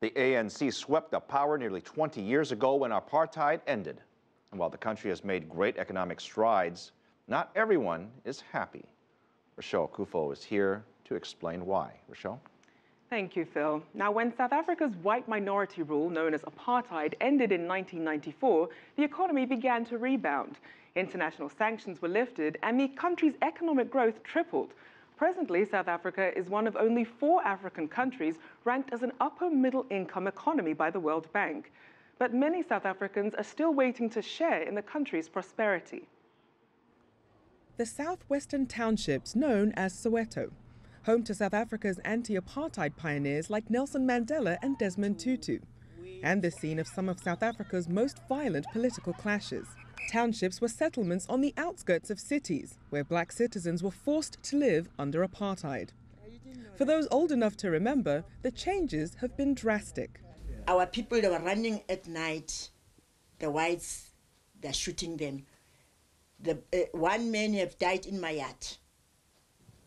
The ANC swept up power nearly 20 years ago when apartheid ended. And while the country has made great economic strides, not everyone is happy. Rachelle Akuffo is here to explain why. Rachelle? Thank you, Phil. Now, when South Africa's white minority rule, known as apartheid, ended in 1994, the economy began to rebound. International sanctions were lifted and the country's economic growth tripled. Presently, South Africa is one of only 4 African countries ranked as an upper middle income economy by the World Bank. But many South Africans are still waiting to share in the country's prosperity. The southwestern townships known as Soweto, home to South Africa's anti-apartheid pioneers like Nelson Mandela and Desmond Tutu, and the scene of some of South Africa's most violent political clashes. Townships were settlements on the outskirts of cities, where black citizens were forced to live under apartheid. For those old enough to remember, the changes have been drastic. Our people, they were running at night. The whites, they're shooting them. One man have died in my yard.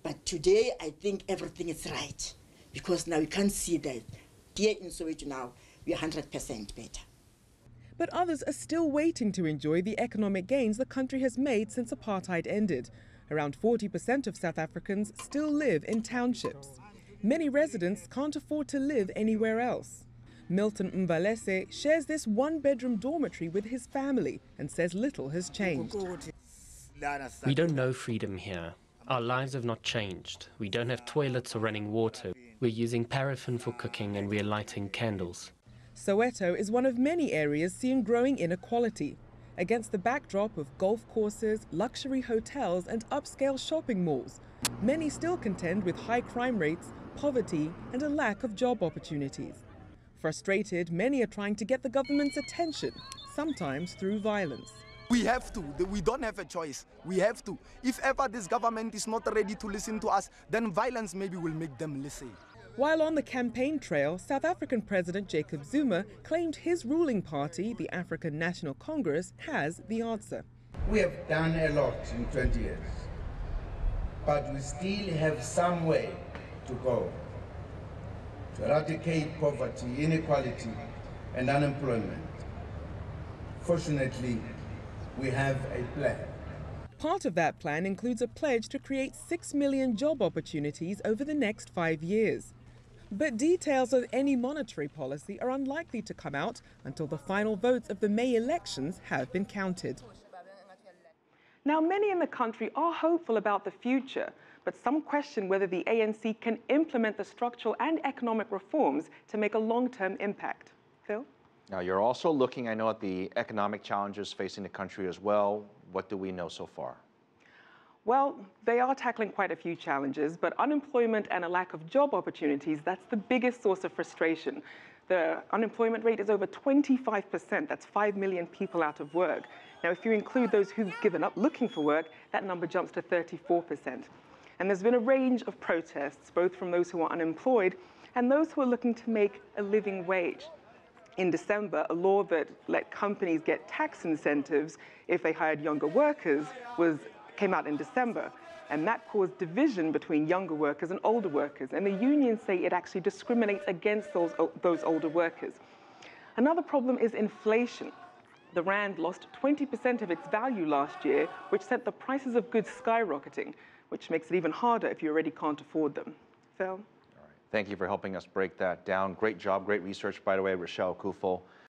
But today, I think everything is right, because now you can see that here in Soweto now, we are 100% better. But others are still waiting to enjoy the economic gains the country has made since apartheid ended. Around 40% of South Africans still live in townships. Many residents can't afford to live anywhere else. Milton Mbalese shares this one-bedroom dormitory with his family and says little has changed. We don't know freedom here. Our lives have not changed. We don't have toilets or running water. We're using paraffin for cooking and we're lighting candles. Soweto is one of many areas seeing growing inequality. Against the backdrop of golf courses, luxury hotels and upscale shopping malls, many still contend with high crime rates, poverty and a lack of job opportunities. Frustrated, many are trying to get the government's attention, sometimes through violence. We have to. We don't have a choice. We have to. If ever this government is not ready to listen to us, then violence maybe will make them listen. While on the campaign trail, South African President Jacob Zuma claimed his ruling party, the African National Congress, has the answer. We have done a lot in 20 years, but we still have some way to go to eradicate poverty, inequality, and unemployment. Fortunately, we have a plan. Part of that plan includes a pledge to create 6 million job opportunities over the next 5 years. But details of any monetary policy are unlikely to come out until the final votes of the May elections have been counted. Now, many in the country are hopeful about the future, but some question whether the ANC can implement the structural and economic reforms to make a long-term impact. Phil? Now, you're also looking, I know, at the economic challenges facing the country as well. What do we know so far? Well, they are tackling quite a few challenges, but unemployment and a lack of job opportunities, that's the biggest source of frustration. The unemployment rate is over 25%. That's 5 million people out of work. Now, if you include those who've given up looking for work, that number jumps to 34%. And there's been a range of protests, both from those who are unemployed and those who are looking to make a living wage. In December, a law that let companies get tax incentives if they hired younger workers came out in December, and that caused division between younger workers and older workers, and the unions say it actually discriminates against those older workers. Another problem is inflation. The rand lost 20% of its value last year, which sent the prices of goods skyrocketing, which makes it even harder if you already can't afford them. Phil? All right. Thank you for helping us break that down. Great job, great research, by the way, Rachelle Akuffo.